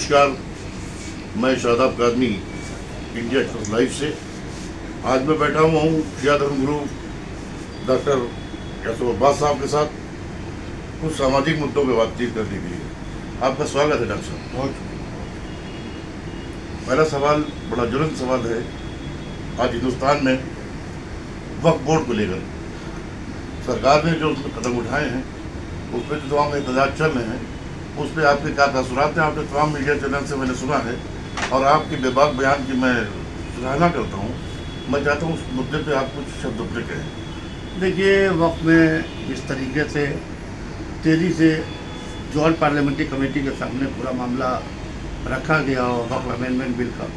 नमस्कार, मैं Shadab कादमी India express live से आज मैं बैठा हुआ हूँ शिया धर्म गुरु डॉक्टर यासुफ अब्बास साहब के साथ कुछ सामाजिक मुद्दों पर बातचीत करने के लिए। आपका स्वागत है डॉक्टर साहब। बहुत पहला सवाल बड़ा ज्वलंत सवाल है। आज हिंदुस्तान में वक्फ बोर्ड को लेकर सरकार ने जो कदम उठाए हैं उस पर जो तमाम एहतजाज चल रहे हैं, उस पर आपके क्या तासुरात हैं? आपके तमाम मीडिया चैनल से मैंने सुना है और आपके बेबाक बयान की मैं सराहना करता हूँ। मैं चाहता हूँ उस मुद्दे पे आप कुछ शब्द अपने कहें। देखिए, वक्त में इस तरीके से तेज़ी से जॉइंट पार्लियामेंट्री कमेटी के सामने पूरा मामला रखा गया और वक्त अमेंडमेंट बिल का,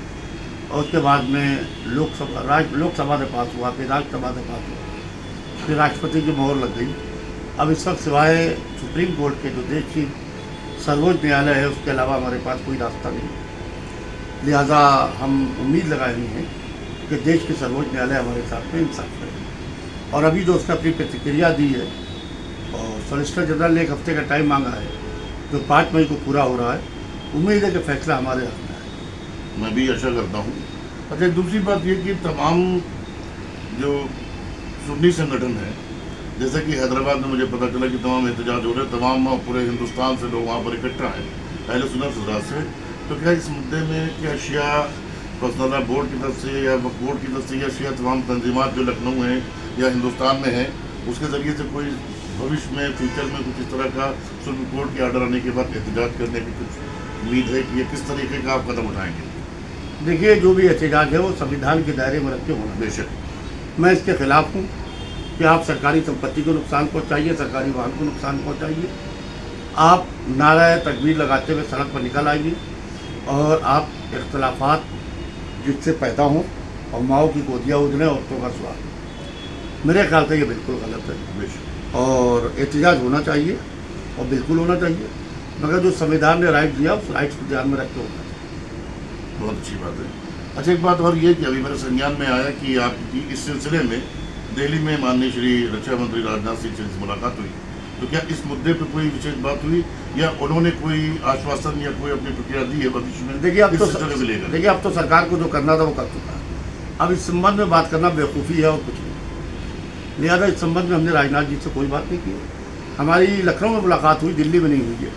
और उसके बाद में लोकसभा से पास हुआ, फिर राज्यसभा से पास हुआ, फिर राष्ट्रपति की मोहर लग गई। अब इस वक्त सिवाय सुप्रीम कोर्ट के जो देश की सर्वोच्च न्यायालय है उसके अलावा हमारे पास कोई रास्ता नहीं। लिहाजा हम उम्मीद लगाए हुए हैं कि देश के सर्वोच्च न्यायालय हमारे साथ में इंसाफ करेगा। और अभी जो उसने अपनी प्रतिक्रिया दी है और सॉलिसिटर जनरल ने 1 हफ्ते का टाइम मांगा है जो 5 मई को पूरा हो रहा है, उम्मीद है कि फैसला हमारे हाथ में आए। मैं भी आशा करता हूँ। अच्छा, दूसरी बात ये कि तमाम जो सुन्नी संगठन है, जैसे कि हैदराबाद में मुझे पता चला कि तमाम एहतजाज हो रहे हैं, तमाम पूरे हिंदुस्तान से लोग वहाँ पर इकट्ठा हैं अहले सुन्नत हज़रात से, तो क्या इस मुद्दे में क्या शिया पर्सनल लॉ बोर्ड की तरफ से या वक्फ बोर्ड की तरफ से या शिया तमाम तंजीमात जो लखनऊ हैं या हिंदुस्तान में हैं उसके ज़रिए से कोई भविष्य में फ्यूचर में कुछ इस तरह का सुप्रीम कोर्ट के आर्डर आने के बाद एहतजाज करने की कुछ उम्मीद है कि ये किस तरीके का आप कदम उठाएंगे? देखिए, जो भी एहतजाज है वो संविधान के दायरे में रख के होना। बेशक मैं इसके खिलाफ हूँ कि आप सरकारी संपत्ति को नुकसान पहुँचाइए, सरकारी वाहन को नुकसान पहुँचाइए, आप नारा तकबीर लगाते हुए सड़क पर निकल आइए और आप इख्तलाफात जिससे पैदा हों और माओ की गोदियाँ उजड़ें, औरतों का स्वाद, मेरे ख्याल से ये बिल्कुल गलत है। बेशक और एहतजाज होना चाहिए और बिल्कुल होना चाहिए, मगर जो संविधान ने राइट दिया उस राइट्स को ध्यान में रख के होना चाहिए। बहुत अच्छी बात है। अच्छा, एक बात और ये कि अभी मेरे संज्ञान में आया कि आपकी इस सिलसिले में दिल्ली में माननीय श्री रक्षा मंत्री राजनाथ सिंह से मुलाकात हुई, तो क्या इस मुद्दे पर कोई विशेष बात हुई या उन्होंने कोई आश्वासन या कोई अपनी प्रक्रिया दी है भविष्य में? देखिए, अब तो सरकार को जो करना था वो कर चुका है। अब इस संबंध में बात करना बेवकूफ़ी है और कुछ नहीं। लिहाजा इस संबंध में हमने राजनाथ जी से कोई बात नहीं की। हमारी लखनऊ में मुलाकात हुई, दिल्ली में नहीं हुई है,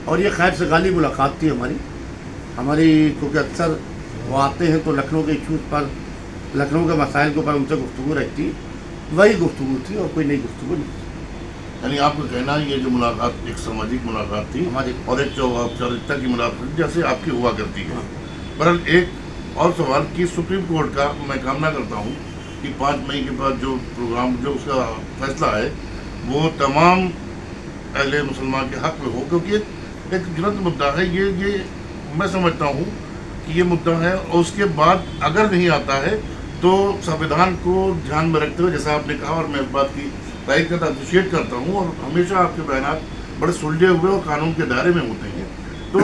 और ये खैर से गाली मुलाकात थी हमारी क्योंकि अक्सर वो आते हैं तो लखनऊ के इशूज़ पर, लखनऊ के मसाइल के ऊपर उनसे गुफ्तगू रहती, वही गुफ्तगू थी और कोई नई गुफ्तगू नहीं। यानी आपका कहना है ये जो मुलाकात एक सामाजिक मुलाकात थी हमारी और एक जो औपचारिकता की मुलाकात जैसे आपकी हुआ करती है। बहरहाल एक और सवाल कि सुप्रीम कोर्ट का मैं कामना करता हूँ कि 5 मई के बाद जो प्रोग्राम जो उसका फैसला है वो तमाम अहले मुसलमान के हक़ में हो, क्योंकि एक ज्वलंत मुद्दा है ये मैं समझता हूँ कि ये मुद्दा है। और उसके बाद अगर नहीं आता है तो संविधान को ध्यान में रखते हुए, जैसा आपने कहा और मैं इस बात की तारीफ करता अप्रिशिएट करता हूँ, और हमेशा आपके बयान बड़े सुलझे हुए और कानून के दायरे में होते हैं, तो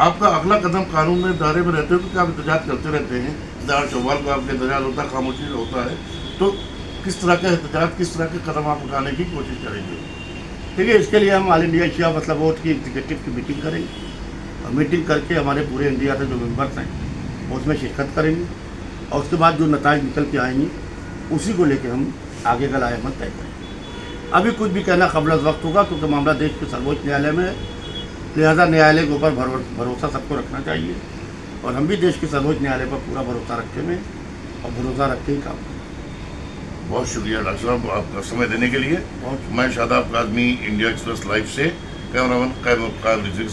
आपका अगला कदम कानून में दायरे में रहते हो क्योंकि आप एहतजाज करते रहते हैं। दार चौवाल का आपका एहतजाज होता है, खामोशी होता है, तो किस तरह का एहतजाज, किस तरह के कदम आप उठाने की कोशिश करेंगे? देखिए, इसके लिए हम ऑल इंडिया शिया मतलब वोट की एग्जीक्यूटिव की मीटिंग करेंगे और मीटिंग करके हमारे पूरे इंडिया के जो मेंबर्स हैं उसमें शिरकत करेंगे, और उसके बाद जो नताइज निकल के आएंगे उसी को लेकर हम आगे का लाएमत तय करेंगे। अभी कुछ भी कहना क़ब्ल वक्त होगा क्योंकि मामला देश के सर्वोच्च न्यायालय में है, लिहाजा न्यायालय के ऊपर भरोसा सबको रखना चाहिए, और हम भी देश के सर्वोच्च न्यायालय पर पूरा भरोसा रखे हुए और भरोसा रख के ही काम करें। बहुत शुक्रिया डॉक्टर साहब आपका समय देने के लिए। मैं शादाब कादमी इंडिया एक्सप्रेस लाइव से कैमरामैन कायम रिजवी